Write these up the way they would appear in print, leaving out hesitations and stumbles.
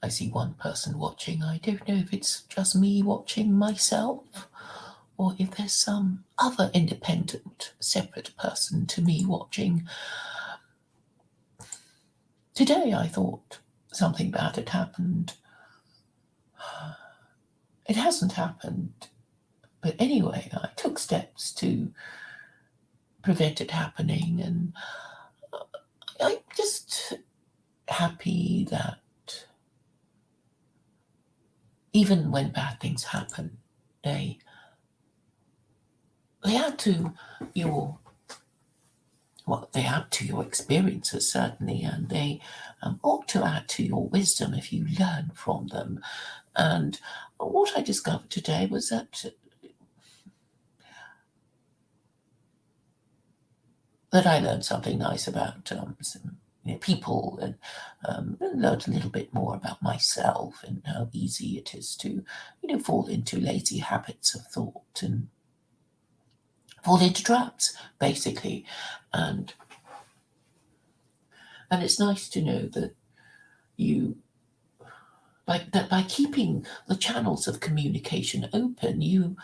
I see one person watching. I don't know if it's just me watching myself or if there's some other independent, separate person to me watching. Today I thought something bad had happened. It hasn't happened. But anyway, I took steps to prevent it happening, and I'm just happy that even when bad things happen, they add to your they add to your experiences certainly, and they ought to add to your wisdom if you learn from them. And what I discovered today was that I learned something nice about some people, and learned a little bit more about myself and how easy it is to fall into lazy habits of thought and fall into traps basically. And and it's nice to know that you by keeping the channels of communication open, you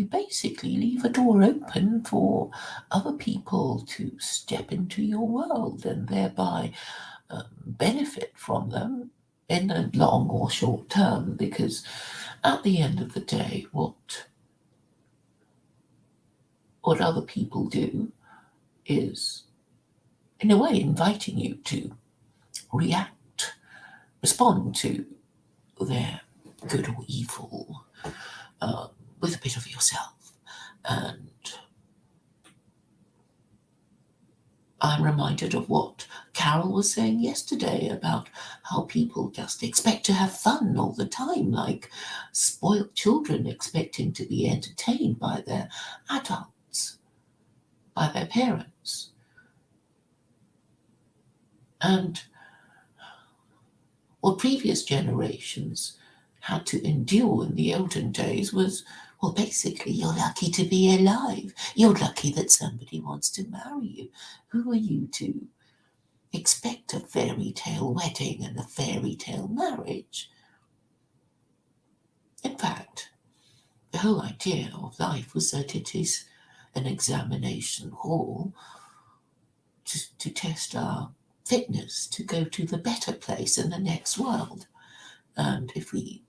basically leave a door open for other people to step into your world and thereby benefit from them in the long or short term. Because at the end of the day, what other people do is, in a way, inviting you to react, respond to their good or evil with a bit of yourself. And I'm reminded of what Carol was saying yesterday about how people just expect to have fun all the time, like spoiled children expecting to be entertained by their adults, by their parents. And what previous generations had to endure in the olden days was, well, basically, you're lucky to be alive. You're lucky that somebody wants to marry you. Who are you to expect a fairy tale wedding and a fairy tale marriage? In fact, the whole idea of life was that it is an examination hall to test our fitness to go to the better place in the next world. And if we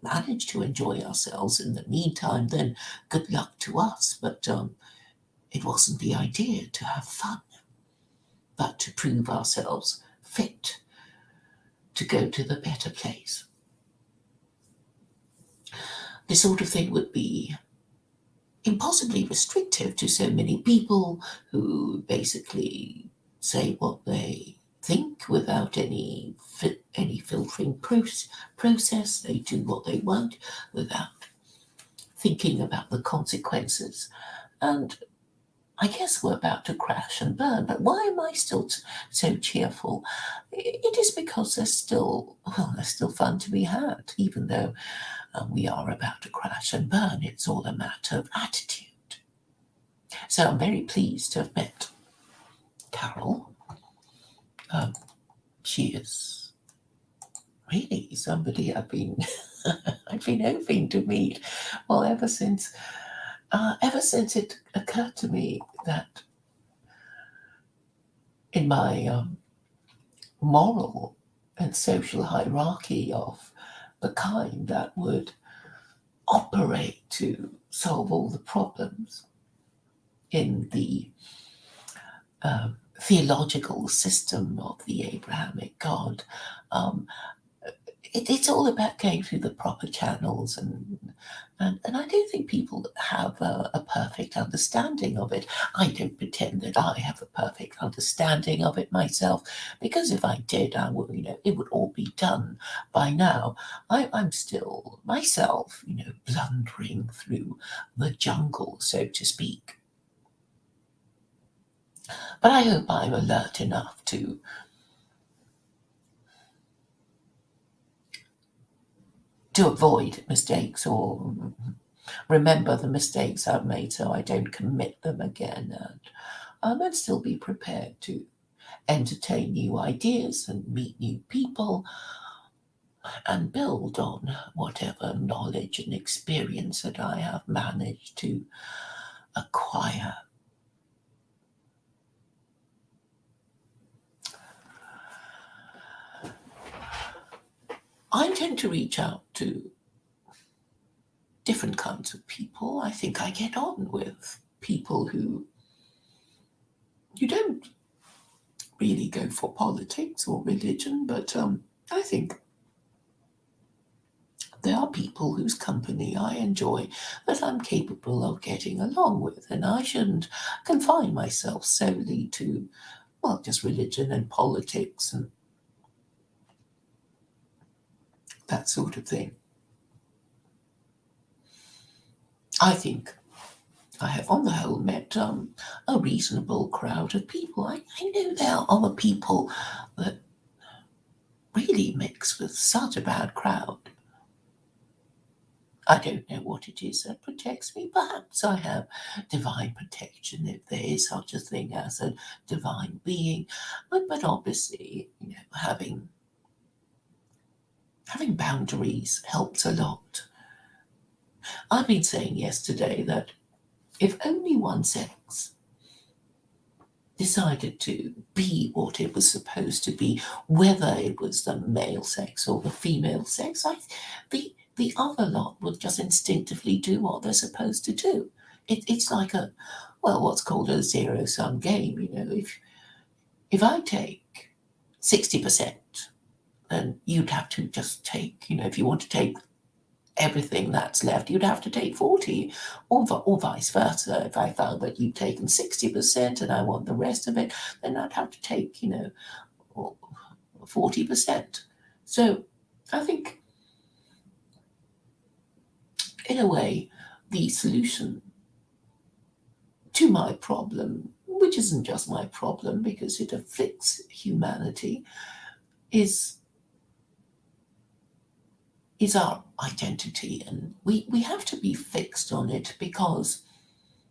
manage to enjoy ourselves in the meantime, then good luck to us. But it wasn't the idea to have fun, but to prove ourselves fit to go to the better place. This sort of thing would be impossibly restrictive to so many people who basically say what they think without any filtering process. They do what they want without thinking about the consequences. And I guess we're about to crash and burn, but why am I still so cheerful? It is because there's still fun to be had, even though we are about to crash and burn. It's all a matter of attitude. So I'm very pleased to have met Carol. She is really somebody I've been hoping to meet. Well, ever since it occurred to me that in my moral and social hierarchy of the kind that would operate to solve all the problems in the theological system of the Abrahamic God, it's all about going through the proper channels, and I don't think people have a perfect understanding of it. I don't pretend that I have a perfect understanding of it myself, because if I did, I would, it would all be done by now. I'm still myself, blundering through the jungle, so to speak. But I hope I'm alert enough to avoid mistakes, or remember the mistakes I've made so I don't commit them again, and still be prepared to entertain new ideas and meet new people. and build on whatever knowledge and experience that I have managed to acquire. I tend to reach out to different kinds of people. I think I get on with people who you don't really go for politics or religion, but I think there are people whose company I enjoy that I'm capable of getting along with, and I shouldn't confine myself solely to, well, just religion and politics and that sort of thing. I think I have, on the whole, met a reasonable crowd of people. I know there are other people that really mix with such a bad crowd. I don't know what it is that protects me. Perhaps I have divine protection, if there is such a thing as a divine being. But obviously, having boundaries helps a lot. I've been saying yesterday that if only one sex decided to be what it was supposed to be, whether it was the male sex or the female sex, the other lot would just instinctively do what they're supposed to do. It's like what's called a zero sum game. If I take 60%, then you'd have to just take, if you want to take everything that's left, you'd have to take 40, or vice versa. If I found that you'd taken 60% and I want the rest of it, then I'd have to take, 40%. So I think, in a way, the solution to my problem, which isn't just my problem because it afflicts humanity, is our identity, and we have to be fixed on it because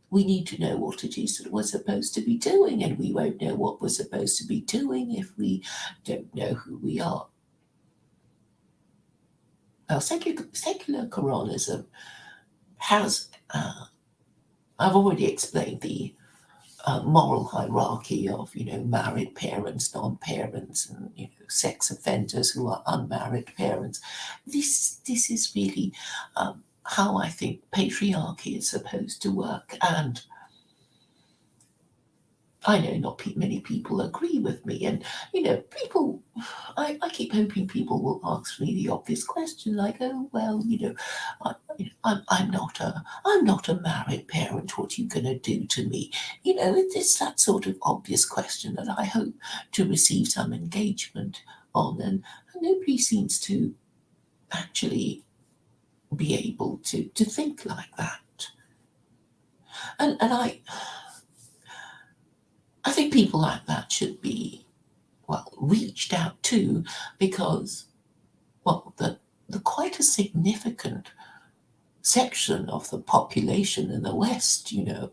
we need to know what it is that we're supposed to be doing, and we won't know what we're supposed to be doing if we don't know who we are. Well, secular Quranism has, I've already explained the moral hierarchy of, married parents, non-parents, and, sex offenders who are unmarried parents. This is really how I think patriarchy is supposed to work. And I know not many people agree with me. And, people, I keep hoping people will ask me the obvious question, like, oh, well, I'm not a married parent. What are you going to do to me? It's that sort of obvious question that I hope to receive some engagement on. And nobody seems to actually be able to think like that. And I think people like that should be, well, reached out to, because, well, the quite a significant section of the population in the West, and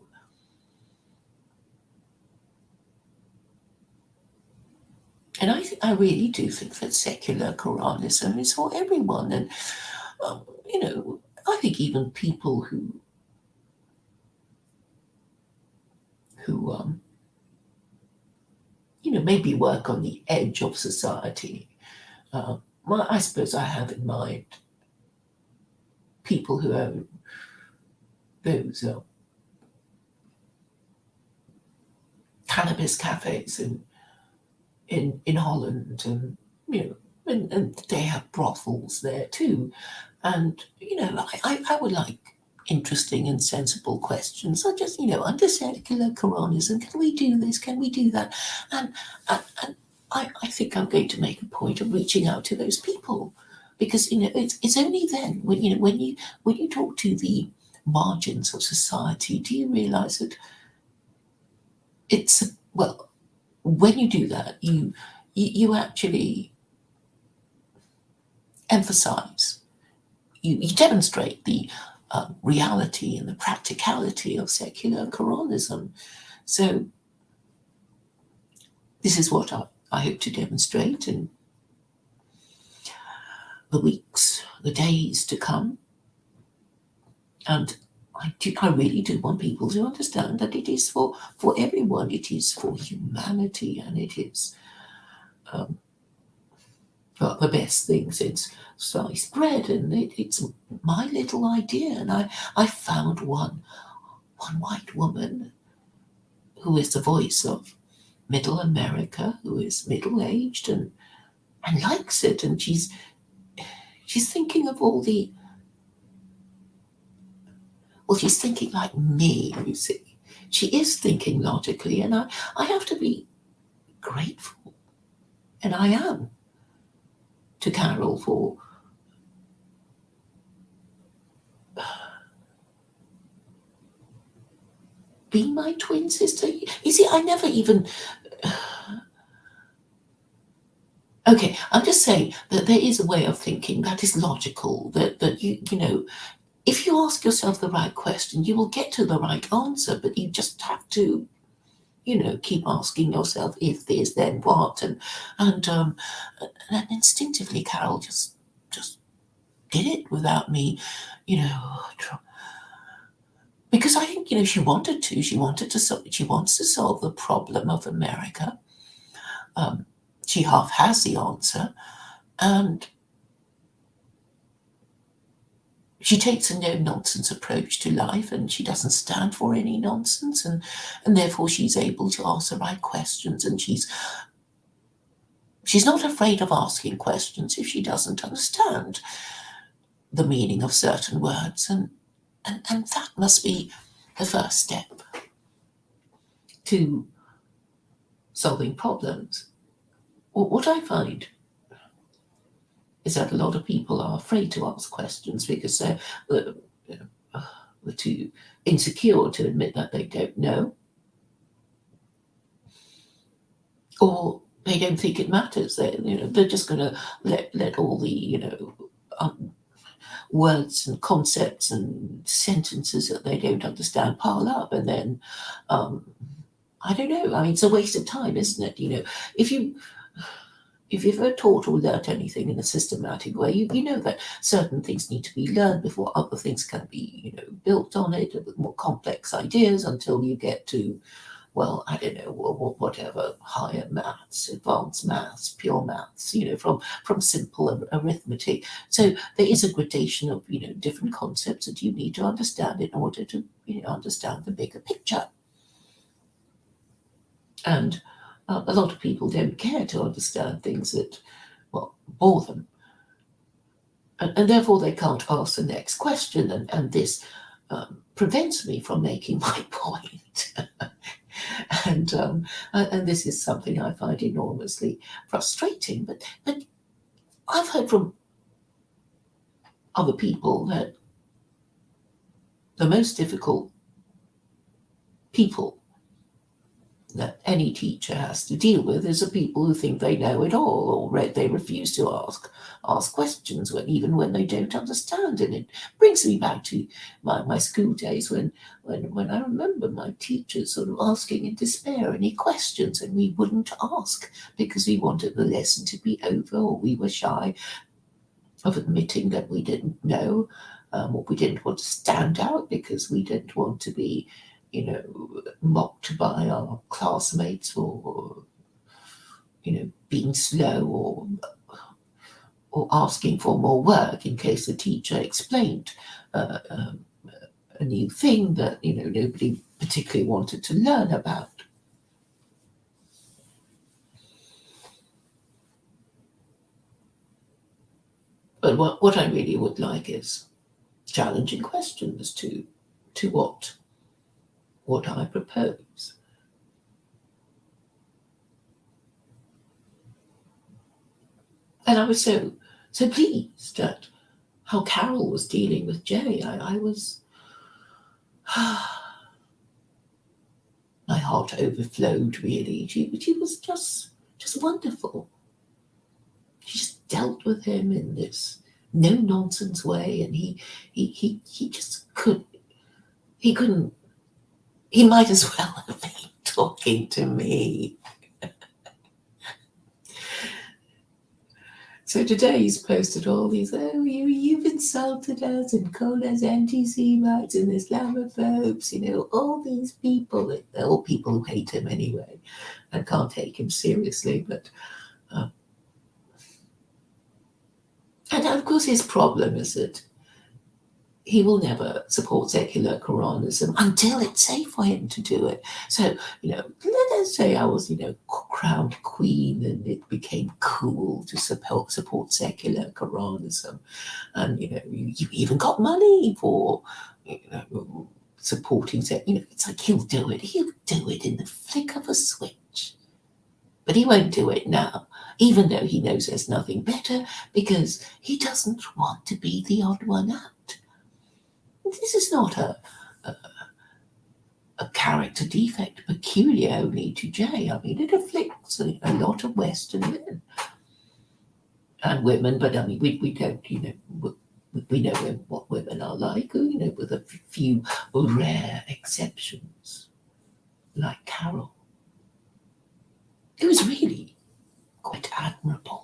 I really do think that secular Quranism is for everyone. And, I think even people who maybe work on the edge of society. Well, I suppose I have in mind people who own those cannabis cafes in Holland, and and they have brothels there too. And I would like interesting and sensible questions, such as, under secular Quranism, can we do this? Can we do that? And I think I'm going to make a point of reaching out to those people, because it's only then when you talk to the margins of society do you realize that it's, well, when you do that, you actually emphasize, you demonstrate the reality and the practicality of secular Quranism. So this is what I hope to demonstrate, and the weeks, the days to come. And I really do want people to understand that it is for everyone, it is for humanity, and it is um, well, the best thing since sliced bread. And it's my little idea. And I found one white woman who is the voice of middle America, who is middle aged and likes it. And she's thinking of all the well, she's thinking like me, you see. She is thinking logically, and I have to be grateful, and I am, to Carol for being my twin sister. You see, I never even. Okay, I'm just saying that there is a way of thinking that is logical, that you know, if you ask yourself the right question, you will get to the right answer, but you just have to, keep asking yourself if this, then what, and instinctively, Carol just did it without me, you know, because I think she wanted to. She wanted to. She wants to solve the problem of America. Um, she half has the answer, and she takes a no-nonsense approach to life, and she doesn't stand for any nonsense, and therefore she's able to ask the right questions, and she's not afraid of asking questions if she doesn't understand the meaning of certain words, and that must be the first step to solving problems. What I find is that a lot of people are afraid to ask questions because they're too insecure to admit that they don't know, or they don't think it matters. They're just going to let all the um, words and concepts and sentences that they don't understand pile up, and then um, I don't know. I mean, it's a waste of time, isn't it? If you if you've ever taught or learnt anything in a systematic way, you know that certain things need to be learned before other things can be, built on it, with more complex ideas until you get to, well, I don't know, whatever, higher maths, advanced maths, pure maths, from simple arithmetic. So there is a gradation of, different concepts that you need to understand in order to, understand the bigger picture. And a lot of people don't care to understand things that, well, bore them. And therefore they can't ask the next question. And this prevents me from making my point. And this is something I find enormously frustrating. But I've heard from other people that the most difficult people that any teacher has to deal with is the people who think they know it all, or they refuse to ask questions even when they don't understand. And it brings me back to my school days when I remember my teachers sort of asking in despair any questions, and we wouldn't ask because we wanted the lesson to be over, or we were shy of admitting that we didn't know, or we didn't want to stand out because we didn't want to be mocked by our classmates for, being slow, or asking for more work in case the teacher explained a new thing that, nobody particularly wanted to learn about. But what I really would like is challenging questions to what I propose. And I was so pleased at how Carol was dealing with Jay. I was my heart overflowed, really. She was just wonderful. She just dealt with him in this no nonsense way, and he just couldn't. He might as well have been talking to me. So today he's posted all these, oh, you've insulted us and called us anti-Semites and Islamophobes, all these people, they're all people who hate him anyway and can't take him seriously. But and of course his problem is that he will never support secular Quranism until it's safe for him to do it. So, let us say I was, crowned queen and it became cool to support secular Quranism. And, you even got money for, supporting, it's like he'll do it. He'll do it in the flick of a switch. But he won't do it now, even though he knows there's nothing better, because he doesn't want to be the odd one out. This is not a character defect peculiar only to Jay. I mean, it afflicts a lot of Western men and women, but I mean, we don't, we know what women are like, with a few rare exceptions, like Carol, who is really quite admirable.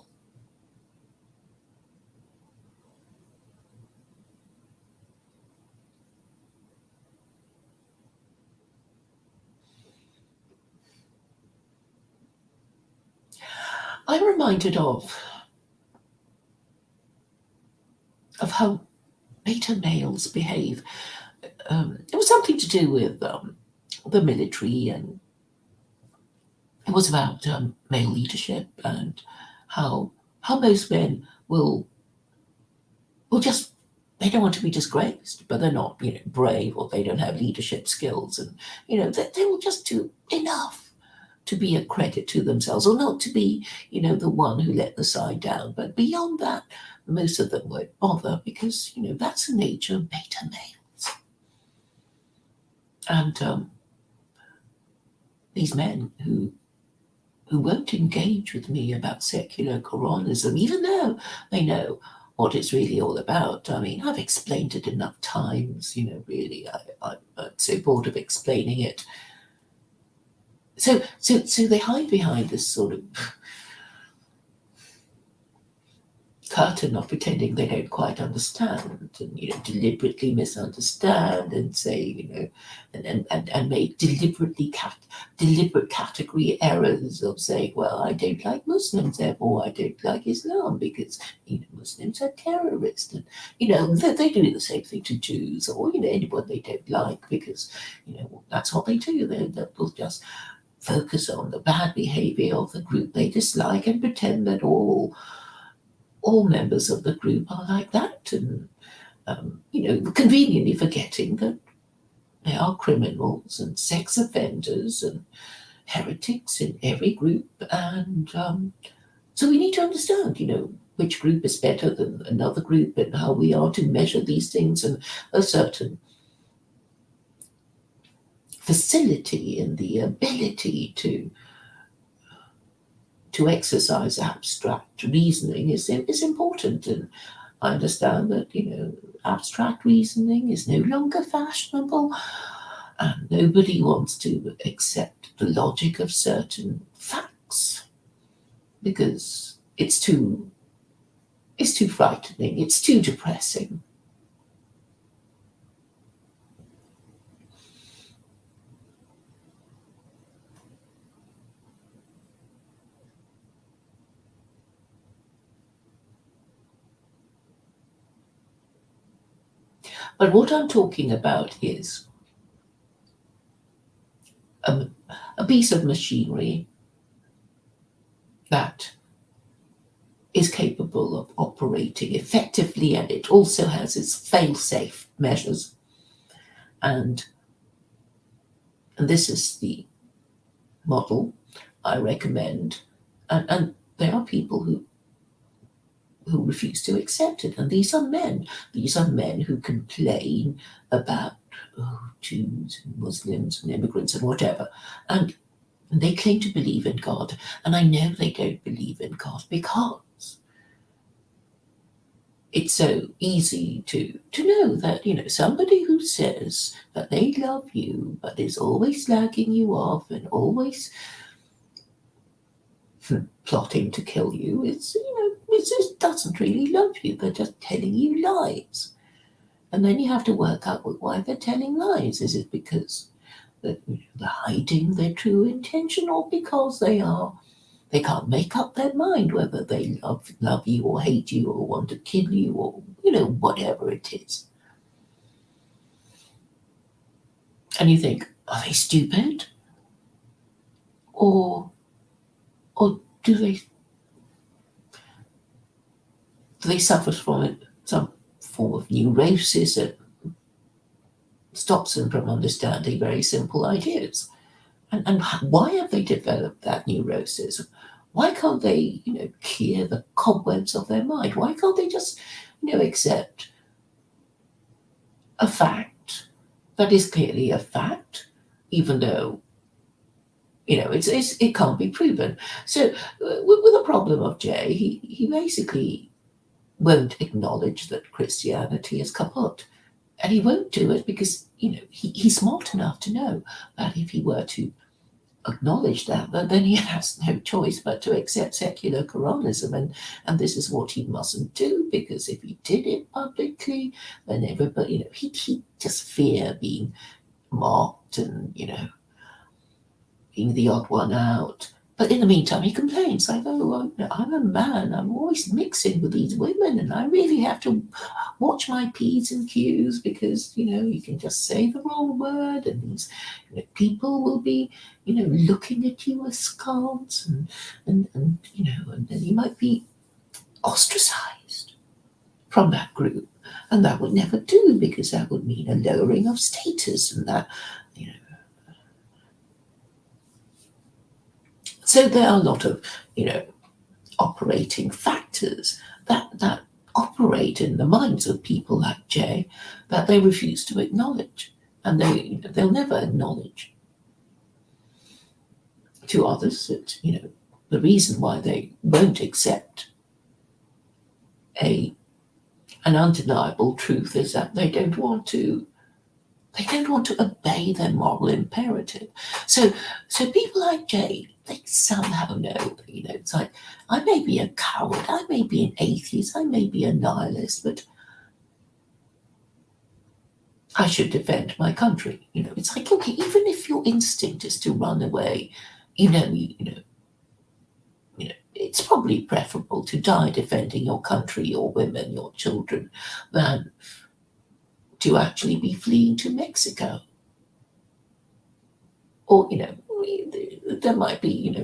I'm reminded of how beta males behave. It was something to do with the military, and it was about male leadership and how most men will just, they don't want to be disgraced, but they're not brave, or they don't have leadership skills, and they will just do enough to be a credit to themselves, or not to be, the one who let the side down. But beyond that, most of them won't bother, because, that's the nature of beta males. And these men who won't engage with me about secular Quranism, even though they know what it's really all about. I mean, I've explained it enough times, really, I'm so bored of explaining it. So they hide behind this sort of curtain of pretending they don't quite understand, and deliberately misunderstand and say, and make deliberate category errors of saying, well, I don't like Muslims, therefore I don't like Islam, because Muslims are terrorists, and they do the same thing to Jews, or anyone they don't like, because that's what they do. They'll just focus on the bad behavior of the group they dislike and pretend that all members of the group are like that, and conveniently forgetting that there are criminals and sex offenders and heretics in every group. And so we need to understand, which group is better than another group, and how we are to measure these things, and a certain facility in the ability to exercise abstract reasoning is important. And I understand that, abstract reasoning is no longer fashionable, and nobody wants to accept the logic of certain facts, because it's too frightening, it's too depressing. But what I'm talking about is a piece of machinery that is capable of operating effectively, and it also has its fail-safe measures. And this is the model I recommend. And there are people who refuse to accept it. And these are men. These are men who complain about Jews and Muslims and immigrants and whatever. And they claim to believe in God. And I know they don't believe in God, because it's so easy to know that, somebody who says that they love you but is always slagging you off and always plotting to kill you, it's, it just doesn't really love you. They're just telling you lies. And then you have to work out why they're telling lies. Is it because they're hiding their true intention, or because they can't make up their mind whether they love you or hate you or want to kill you, or whatever it is. And you think, are they stupid? Or do they suffer from it, some form of neurosis that stops them from understanding very simple ideas? And why have they developed that neurosis? Why can't they, clear the cobwebs of their mind? Why can't they just, accept a fact that is clearly a fact, even though, it can't be proven? So, with the problem of Jay, he basically won't acknowledge that Christianity is kaput. And he won't do it because, he's smart enough to know that if he were to acknowledge that, then he has no choice but to accept secular Quranism, and this is what he mustn't do, because if he did it publicly, then everybody, he'd just fear being mocked and, being the odd one out. But in the meantime, he complains like, "Oh, well, I'm a man. I'm always mixing with these women, and I really have to watch my P's and Q's because you can just say the wrong word, and these people will be looking at you askance, and then you might be ostracized from that group, and that would never do because that would mean a lowering of status, and that you know." So there are a lot of, operating factors that operate in the minds of people like Jay that they refuse to acknowledge, and they'll never acknowledge to others that the reason why they won't accept an undeniable truth is that they don't want to obey their moral imperative. So people like Jay, they somehow know that, it's like, I may be a coward, I may be an atheist, I may be a nihilist, but I should defend my country. It's like, okay, even if your instinct is to run away, it's probably preferable to die defending your country, your women, your children, than to actually be fleeing to Mexico. Or, there might be,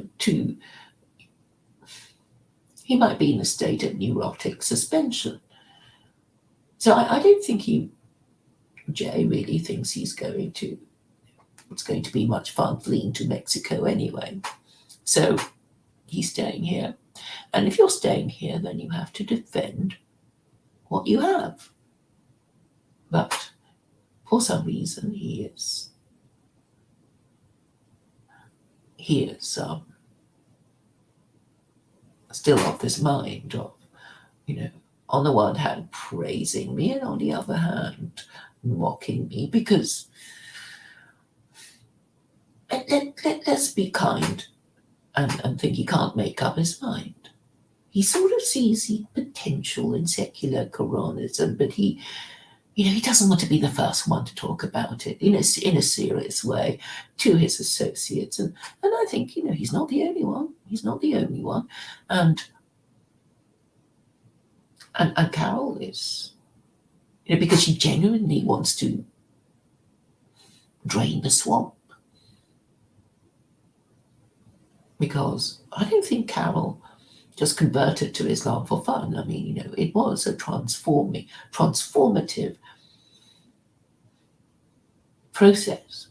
he might be in a state of neurotic suspension. So I don't think Jay really thinks it's going to be much fun fleeing to Mexico anyway. So he's staying here. And if you're staying here, then you have to defend what you have. But for some reason, he is still of this mind of, on the one hand praising me, and on the other hand mocking me, because let's be kind and think he can't make up his mind. He sort of sees the potential in secular Quranism, but he doesn't want to be the first one to talk about it in a serious way to his associates. And I think, he's not the only one. He's not the only one. And Carol is, because she genuinely wants to drain the swamp. Because I don't think Carol just converted to Islam for fun. I mean, it was a transformative process.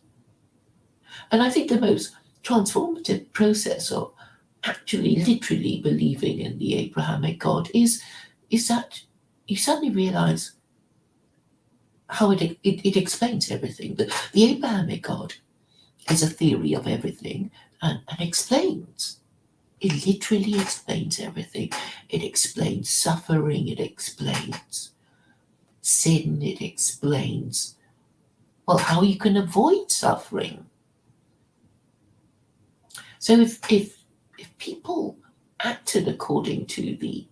And I think the most transformative process of actually literally believing in the Abrahamic God is that you suddenly realize how it explains everything. The Abrahamic God is a theory of everything and explains. It literally explains everything. It explains suffering, it explains sin, it explains, well, how you can avoid suffering. So if people acted according to the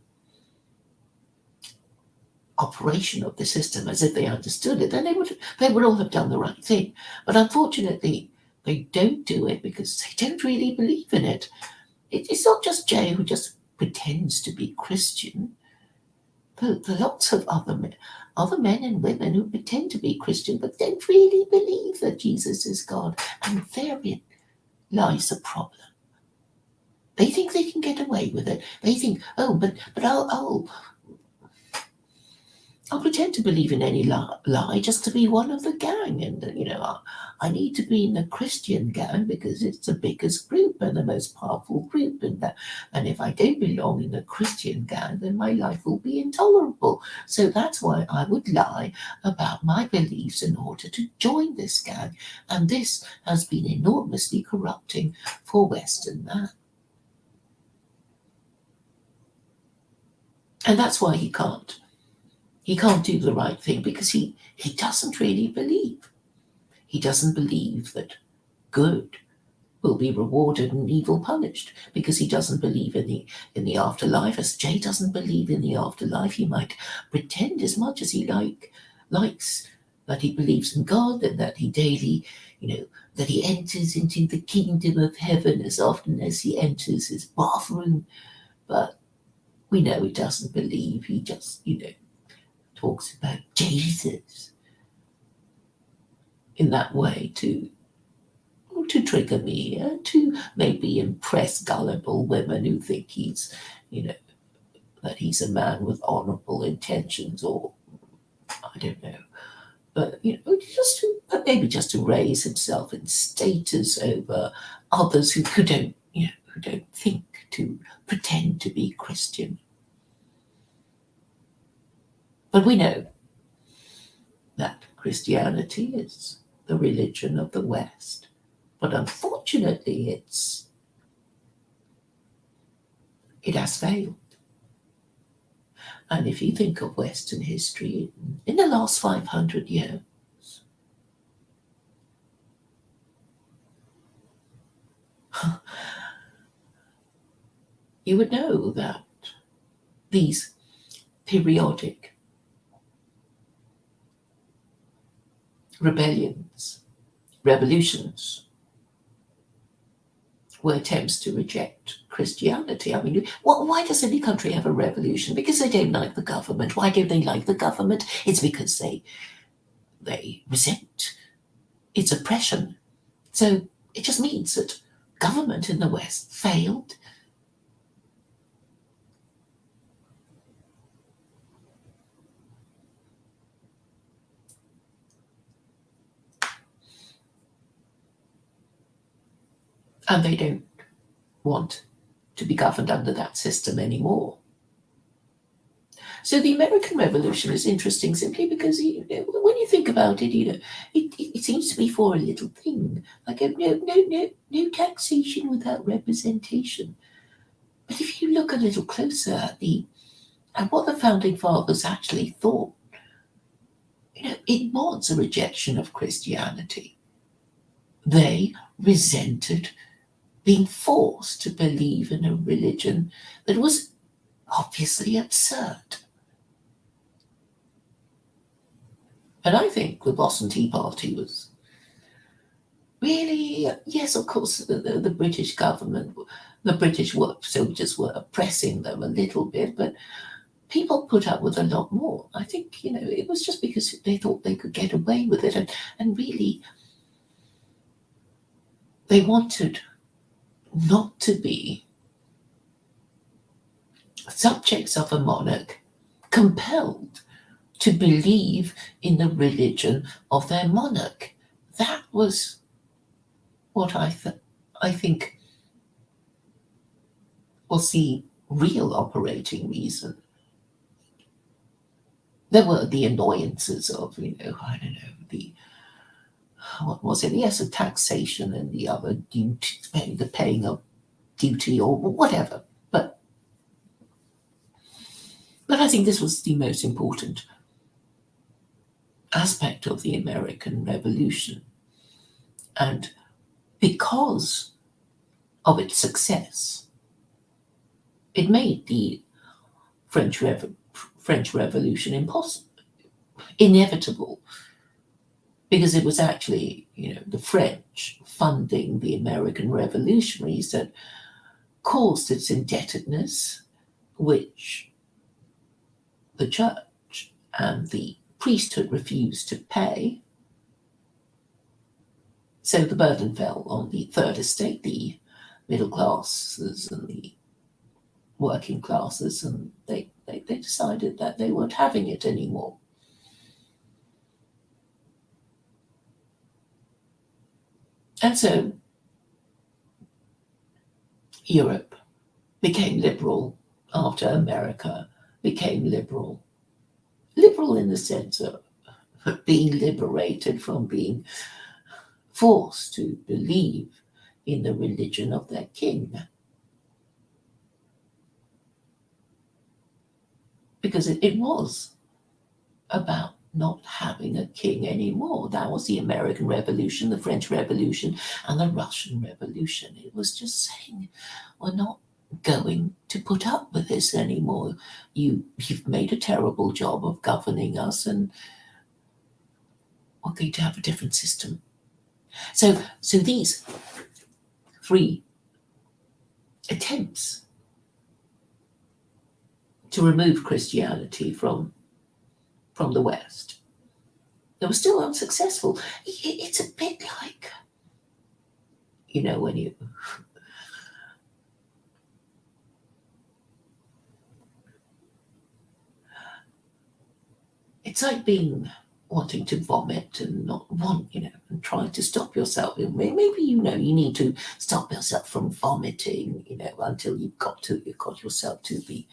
operation of the system as if they understood it, then they would all have done the right thing. But unfortunately, they don't do it because they don't really believe in it. It's not just Jay who just pretends to be Christian. There are lots of other men and women who pretend to be Christian but don't really believe that Jesus is God, and therein lies the problem. They think they can get away with it. They think, oh, but I'll pretend to believe in any lie just to be one of the gang. And, I need to be in the Christian gang because it's the biggest group and the most powerful group. And if I don't belong in the Christian gang, then my life will be intolerable. So that's why I would lie about my beliefs in order to join this gang. And this has been enormously corrupting for Western man. And that's why he can't. He can't do the right thing because he doesn't really believe. He doesn't believe that good will be rewarded and evil punished because he doesn't believe in the afterlife. As Jay doesn't believe in the afterlife, he might pretend as much as he likes that he believes in God and that he daily, that he enters into the kingdom of heaven as often as he enters his bathroom. But we know he doesn't believe. He just, talks about Jesus in that way to trigger me, to maybe impress gullible women who think that he's a man with honourable intentions, or I don't know, but maybe just to raise himself in status over others who don't think to pretend to be Christian. But we know that Christianity is the religion of the West. But unfortunately, it has failed. And if you think of Western history in the last 500 years, you would know that these periodic rebellions, revolutions, were attempts to reject Christianity. I mean, why does any country have a revolution? Because they don't like the government. Why don't they like the government? It's because they resent its oppression. So it just means that government in the West failed. And they don't want to be governed under that system anymore. So the American Revolution is interesting simply because when you think about it, it seems to be for a little thing, like no taxation without representation. But if you look a little closer at what the founding fathers actually thought, it was a rejection of Christianity. They resented being forced to believe in a religion that was obviously absurd. And I think the Boston Tea Party was really, yes, of course, the British government, the British soldiers were oppressing them a little bit, but people put up with a lot more. I think, it was just because they thought they could get away with it. And really, they wanted not to be subjects of a monarch, compelled to believe in the religion of their monarch. That was what I think was the real operating reason. There were the annoyances of, I don't know, what was it? Yes, the taxation and the other duty, the paying of duty or whatever. But I think this was the most important aspect of the American Revolution. And because of its success, it made the French Revolution inevitable, because it was actually, the French funding the American revolutionaries that caused its indebtedness, which the church and the priesthood refused to pay. So the burden fell on the third estate, the middle classes and the working classes, and they decided that they weren't having it anymore. And so Europe became liberal after America became liberal. Liberal in the sense of being liberated from being forced to believe in the religion of their king. Because it was about not having a king anymore. That was the American Revolution, the French Revolution, and the Russian Revolution. It was just saying, we're not going to put up with this anymore. You've made a terrible job of governing us, and we're going to have a different system. So these three attempts to remove Christianity from the West, they were still unsuccessful. It's a bit like, when it's like wanting to vomit and not want, and trying to stop yourself. Maybe you need to stop yourself from vomiting, until you've got yourself to the,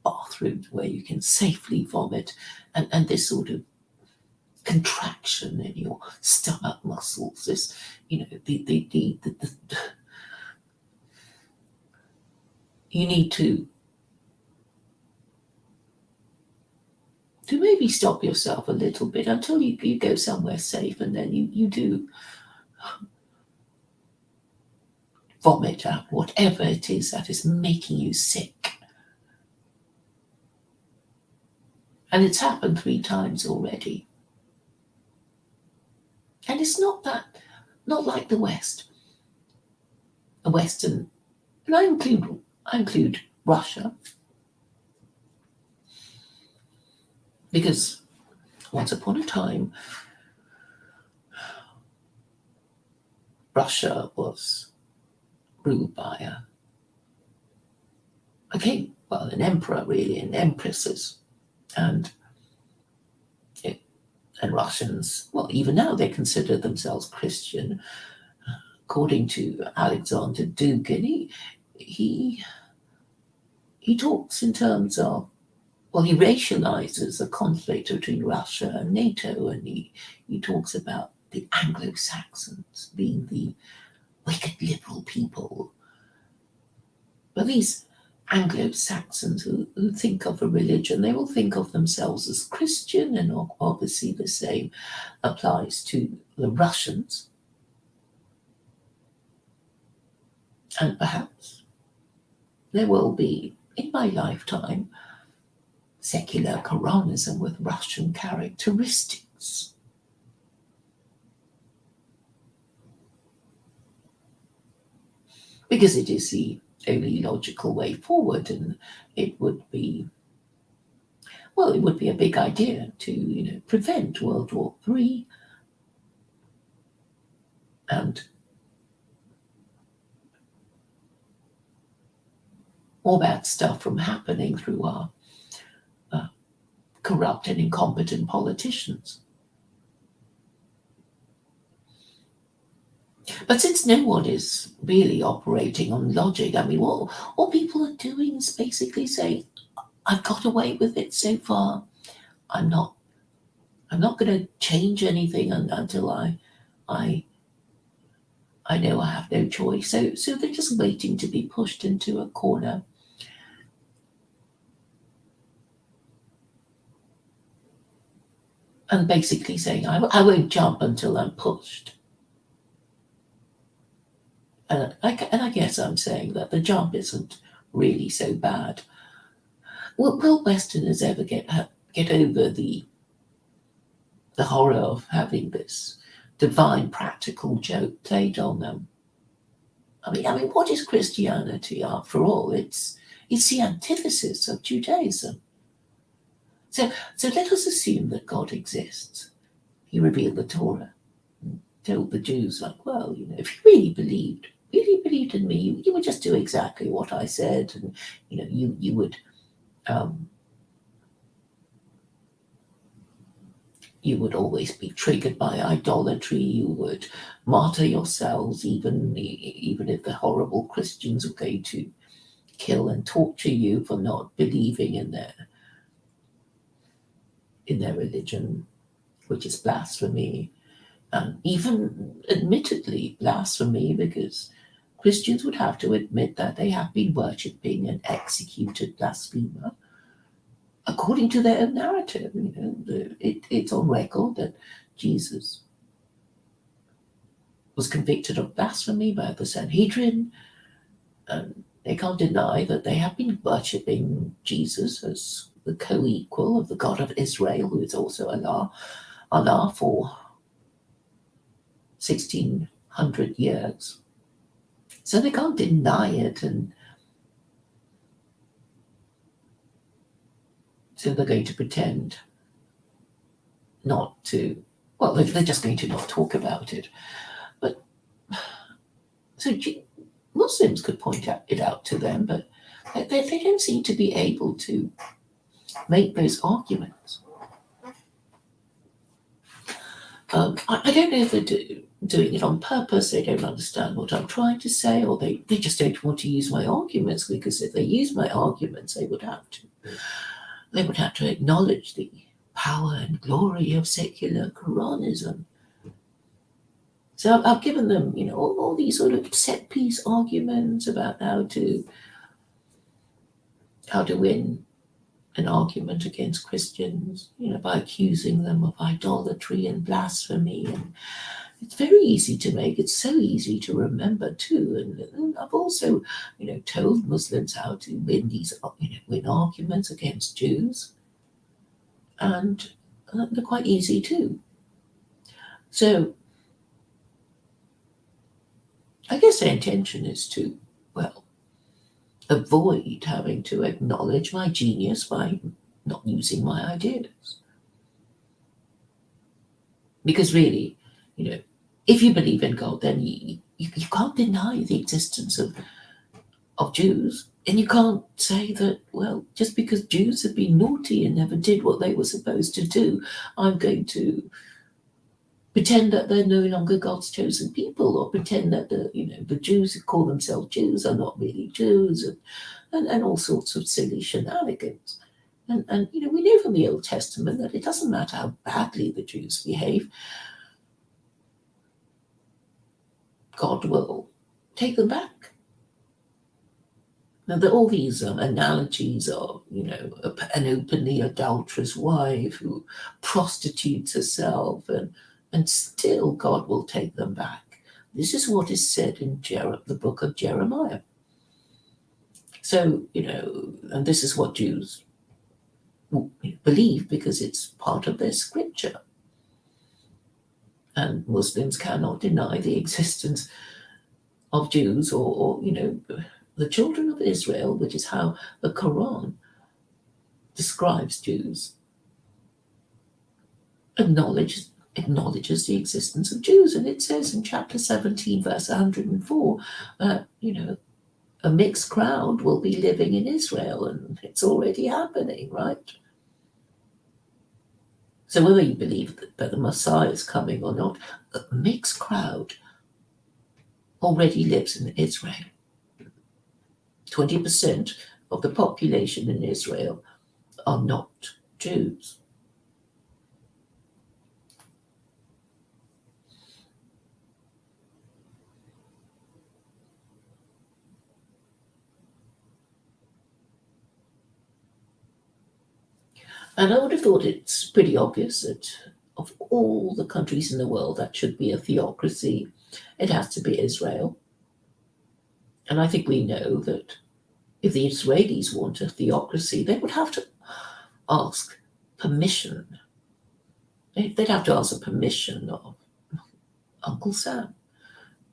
bathroom where you can safely vomit, and this sort of contraction in your stomach muscles, this, the you need to maybe stop yourself a little bit until you go somewhere safe, and then you do vomit out whatever it is that is making you sick. And it's happened 3 times already. And it's not like the West. The Western, and I include Russia, because once upon a time, Russia was ruled by a king, well, an emperor really, and empresses, and Russians, well, even now they consider themselves Christian. According to Alexander Dugin, he talks in terms of, well, he racializes the conflict between Russia and NATO, and he talks about the Anglo-Saxons being the wicked liberal people. But these Anglo-Saxons who think of a religion, they will think of themselves as Christian, and obviously the same applies to the Russians. And perhaps there will be, in my lifetime, secular Quranism with Russian characteristics. Because it is the only logical way forward, and it would be a big idea to prevent World War III and all bad stuff from happening through our corrupt and incompetent politicians. But since no one is really operating on logic, I mean, all people are doing is basically saying, I've got away with it so far. I'm not going to change anything until I know I have no choice. So they're just waiting to be pushed into a corner. And basically saying, I won't jump until I'm pushed. And I guess I'm saying that the jump isn't really so bad. Will Westerners ever get over the horror of having this divine practical joke played on them? I mean, what is Christianity after all? It's the antithesis of Judaism. So let us assume that God exists. He revealed the Torah, and told the Jews, like, well, if you really believed in me, you would just do exactly what I said, and you would you would always be triggered by idolatry. You would martyr yourselves, even if the horrible Christians were going to kill and torture you for not believing in their religion, which is blasphemy, and even admittedly blasphemy, because Christians would have to admit that they have been worshipping an executed blasphemer according to their own narrative. It's on record that Jesus was convicted of blasphemy by the Sanhedrin, and they can't deny that they have been worshipping Jesus as the co-equal of the God of Israel, who is also Allah for 1600 years. So they can't deny it, and so they're going to pretend not to. Well, they're just going to not talk about it. But so Muslims could point it out to them, but they don't seem to be able to make those arguments. I don't know if they're doing it on purpose. They don't understand what I'm trying to say, or they just don't want to use my arguments, because if they use my arguments, they would have to acknowledge the power and glory of secular Quranism. So I've given them, all these sort of set piece arguments about how to win an argument against Christians, by accusing them of idolatry and blasphemy. And it's very easy to make. It's so easy to remember too. And I've also, told Muslims how to win win arguments against Jews, and they're quite easy too. So I guess their intention is to, avoid having to acknowledge my genius by not using my ideas. Because really, if you believe in God, then you can't deny the existence of Jews. And you can't say that, well, just because Jews have been naughty and never did what they were supposed to do, I'm going to pretend that they're no longer God's chosen people, or pretend that the Jews who call themselves Jews are not really Jews, and all sorts of silly shenanigans. And we know from the Old Testament that it doesn't matter how badly the Jews behave, God will take them back. Now, there are all these analogies of, an openly adulterous wife who prostitutes herself, and still God will take them back. This is what is said in the book of Jeremiah. So, and this is what Jews believe, because it's part of their scripture. And Muslims cannot deny the existence of Jews, or the children of Israel, which is how the Quran describes Jews, acknowledges the existence of Jews. And it says in chapter 17, verse 104, that, a mixed crowd will be living in Israel, and it's already happening, right? So whether you believe that the Messiah is coming or not, a mixed crowd already lives in Israel. 20% of the population in Israel are not Jews. And I would have thought it's pretty obvious that of all the countries in the world that should be a theocracy, it has to be Israel. And I think we know that If the Israelis want a theocracy, they would have to ask permission. They'd have to ask the permission of Uncle Sam.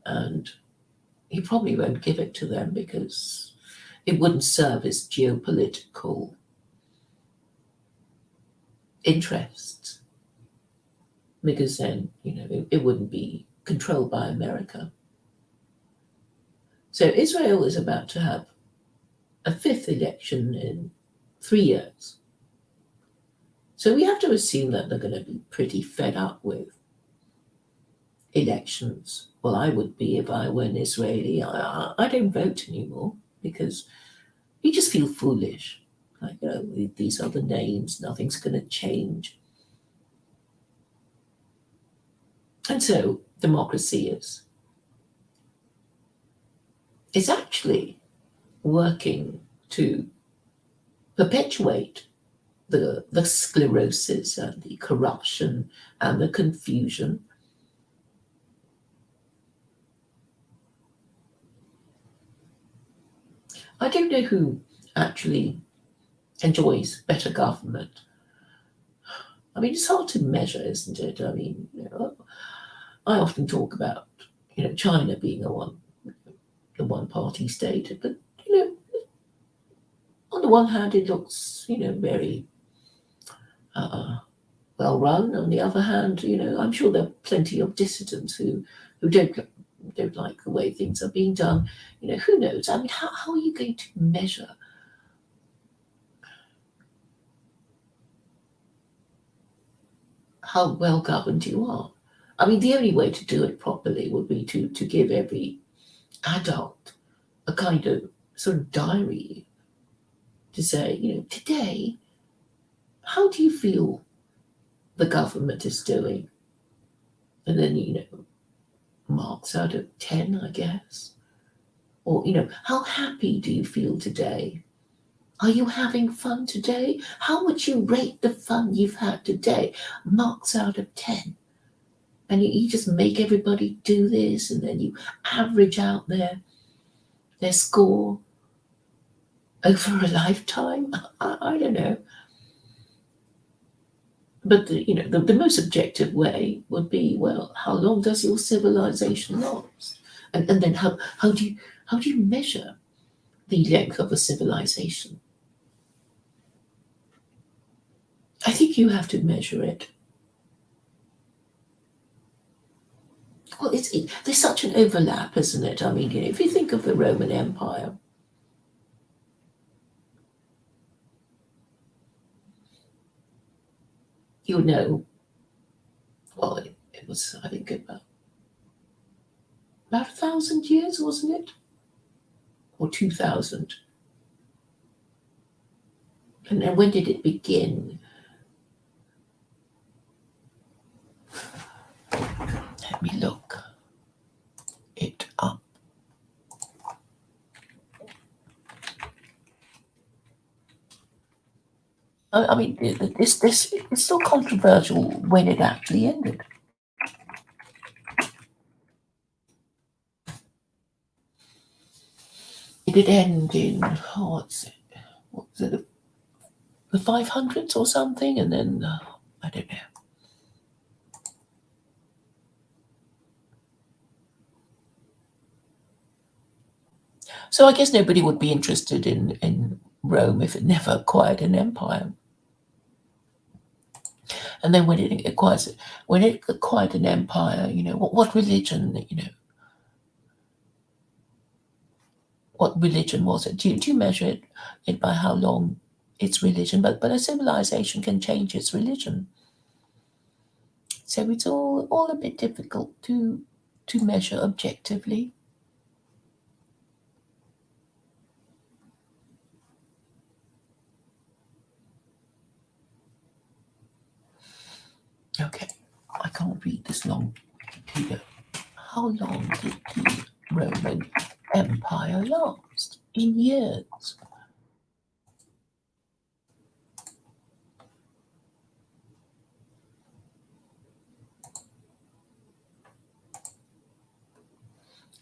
And he probably won't give it to them because it wouldn't serve his geopolitical interests. Because then, it wouldn't be controlled by America. So Israel is about to have a fifth election in 3 years. So we have to assume that they're going to be pretty fed up with elections. Well, I would be if I were an Israeli. I don't vote anymore because you just feel foolish. Like, these are the names, nothing's going to change. And so democracy is actually working to perpetuate the sclerosis and the corruption and the confusion. I don't know who actually enjoys better government. I mean, it's hard to measure, isn't it? I mean, I often talk about, China being the one-party state, but on the one hand, it looks, very well run. On the other hand, I'm sure there are plenty of dissidents who don't like the way things are being done. Who knows? I mean, how are you going to measure how well governed you are? I mean, the only way to do it properly would be to give every adult a kind of sort of diary to say, today, how do you feel the government is doing? And then, marks out of 10, I guess. Or, how happy do you feel today? Are you having fun today? How would you rate the fun you've had today? Marks out of 10. And you just make everybody do this, and then you average out their score over a lifetime. I don't know. But the most objective way would be, well, how long does your civilization last? And then how do you measure the length of a civilization? I think you have to measure it. Well, there's such an overlap, isn't it? I mean, if you think of the Roman Empire, you know, well, it was, I think, about 1,000 years, wasn't it? Or 2,000. And when did it begin? Let me look it up. I mean, this is still controversial when it actually ended. It did end in, what was it, the 500s or something, and then I don't know. So I guess nobody would be interested in Rome if it never acquired an empire. And then when it acquired an empire, what religion, what religion was it? Do you measure it by how long its religion? But a civilization can change its religion. So it's all a bit difficult to measure objectively. Okay, I can't read this long Wikipedia. How long did the Roman Empire last in years?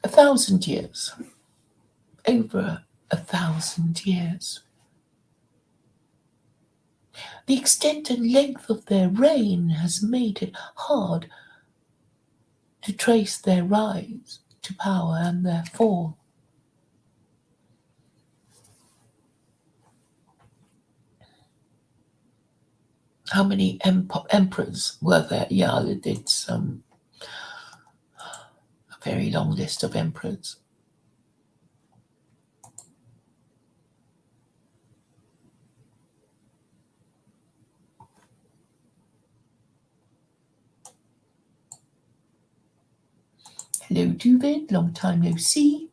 A 1,000 years. Over 1,000 years. The extent and length of their reign has made it hard to trace their rise to power and their fall. How many emperors were there? Yeah, it's a very long list of emperors. Hello, David. Long time no see.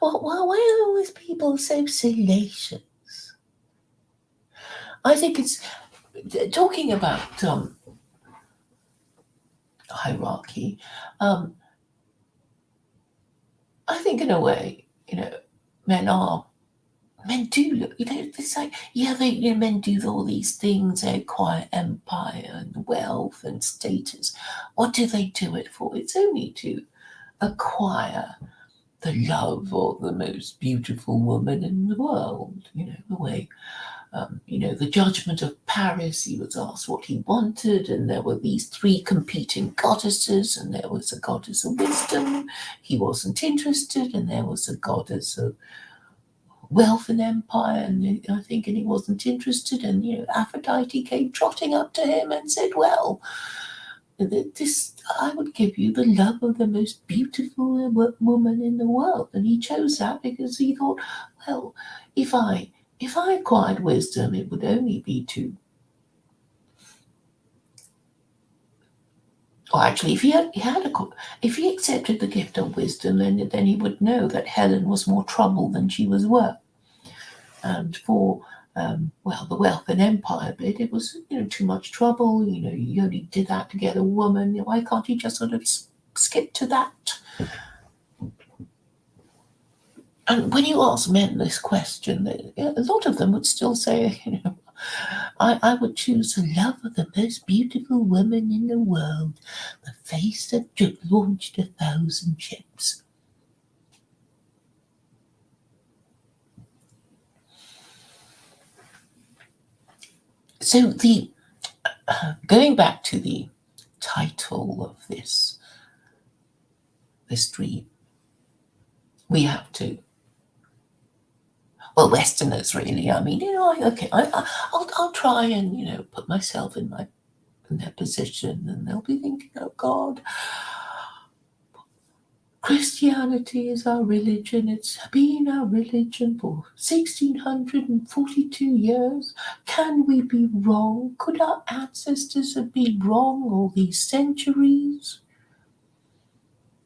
Why are always people so salacious? I think it's talking about hierarchy. Um, I think in a way, men are men do look. It's like yeah, men do all these things. They acquire empire and wealth and status. What do they do it for? It's only to acquire the love of the most beautiful woman in the world. The way the judgment of Paris, he was asked what he wanted, and there were these three competing goddesses, and there was a goddess of wisdom, he wasn't interested, and there was a goddess of wealth and empire, and I think, and he wasn't interested, and Aphrodite came trotting up to him and said, well, this I would give you the love of the most beautiful woman in the world, and he chose that because he thought, well, if I acquired wisdom, it would only be to. Or actually, if he accepted the gift of wisdom, then he would know that Helen was more trouble than she was worth. And for the wealth and empire bit, it was too much trouble. You only did that to get a woman. Why can't you just sort of skip to that? And when you ask men this question, a lot of them would still say, I would choose the love of the most beautiful woman in the world, the face that launched 1,000 ships. So going back to the title of this dream, we have to. Well, Westerners, really. I mean, I'll try and put myself in their position, and they'll be thinking, oh God, Christianity is our religion. It's been our religion for 1642 years. Can we be wrong? Could our ancestors have been wrong all these centuries?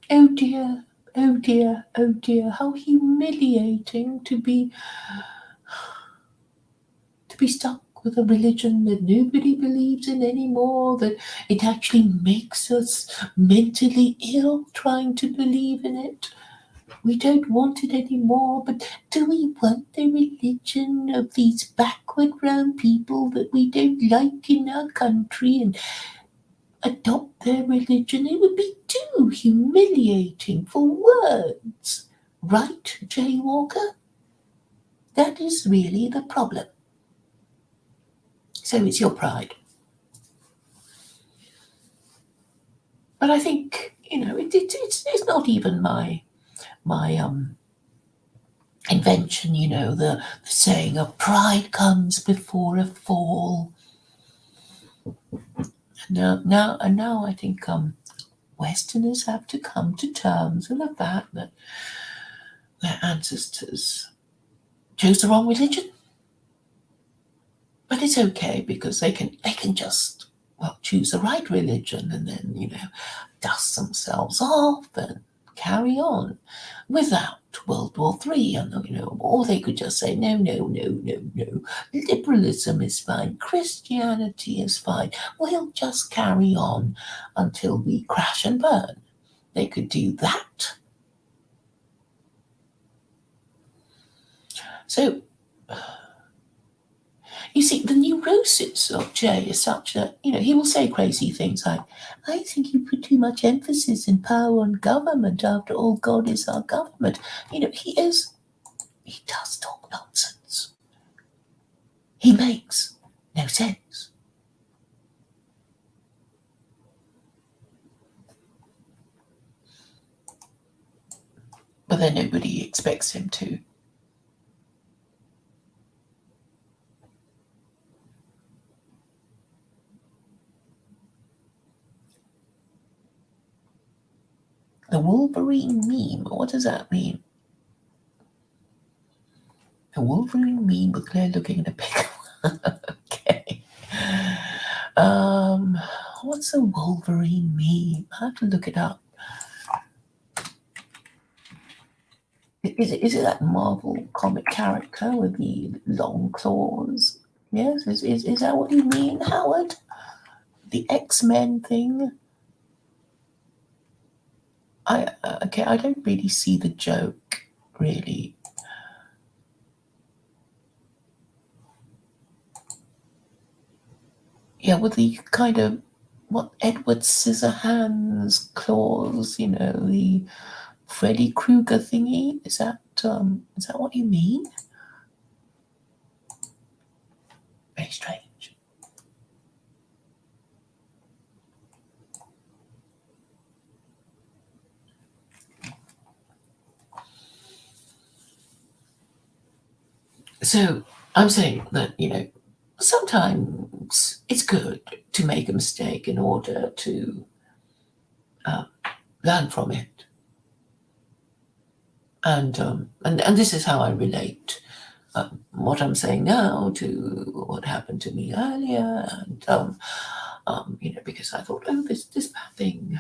Oh dear, oh dear, oh dear, how humiliating to be stuck with a religion that nobody believes in anymore, that it actually makes us mentally ill trying to believe in it. We don't want it anymore, but do we want the religion of these backward round people that we don't like in our country and adopt their religion? It would be too humiliating for words. Right, Jay Walker? That is really the problem. So it's your pride. But I think, it's not even my invention, the saying of pride comes before a fall. Now I think Westerners have to come to terms with the fact that their ancestors chose the wrong religion. But it's okay because they can just choose the right religion and then dust themselves off and carry on without World War III, and or they could just say no, no, no, no, no. Liberalism is fine, Christianity is fine. We'll just carry on until we crash and burn. They could do that. So You see, the neurosis of Jay is such that, he will say crazy things like, I think you put too much emphasis and power on government. After all, God is our government. He does talk nonsense. He makes no sense. But then nobody expects him to. The Wolverine meme, what does that mean? A Wolverine meme with Claire looking at a pig. Okay. What's a Wolverine meme? I have to look it up. Is it that Marvel comic character with the long claws? Yes, is that what you mean, Howard? The X-Men thing? Okay, I don't really see the joke, really. Yeah, with the kind of what Edward Scissorhands claws, the Freddy Krueger thingy. Is that what you mean? Very strange. So I'm saying that, sometimes it's good to make a mistake in order to learn from it. And this is how I relate what I'm saying now to what happened to me earlier, and because I thought, oh, this bad thing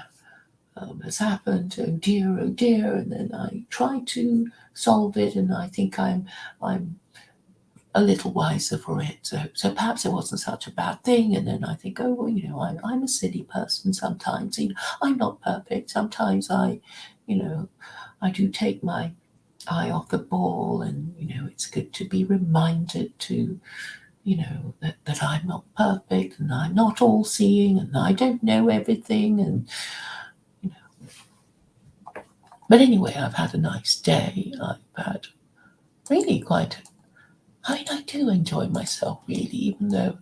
has happened, oh dear, and then I try to solve it, and I think I'm a little wiser for it. So perhaps it wasn't such a bad thing. And then I think, oh, well, I'm a silly person sometimes. I'm not perfect. Sometimes I do take my eye off the ball, and it's good to be reminded to, that I'm not perfect, and I'm not all seeing, and I don't know everything, and But anyway, I've had a nice day. I've had really I do enjoy myself, really, even though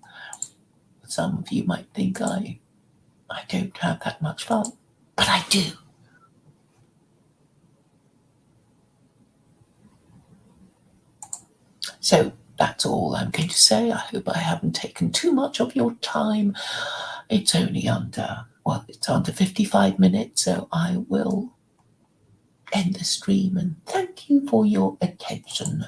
some of you might think I don't have that much fun, but I do. So that's all I'm going to say. I hope I haven't taken too much of your time. It's only it's under 55 minutes, so I will end the stream, and thank you for your attention.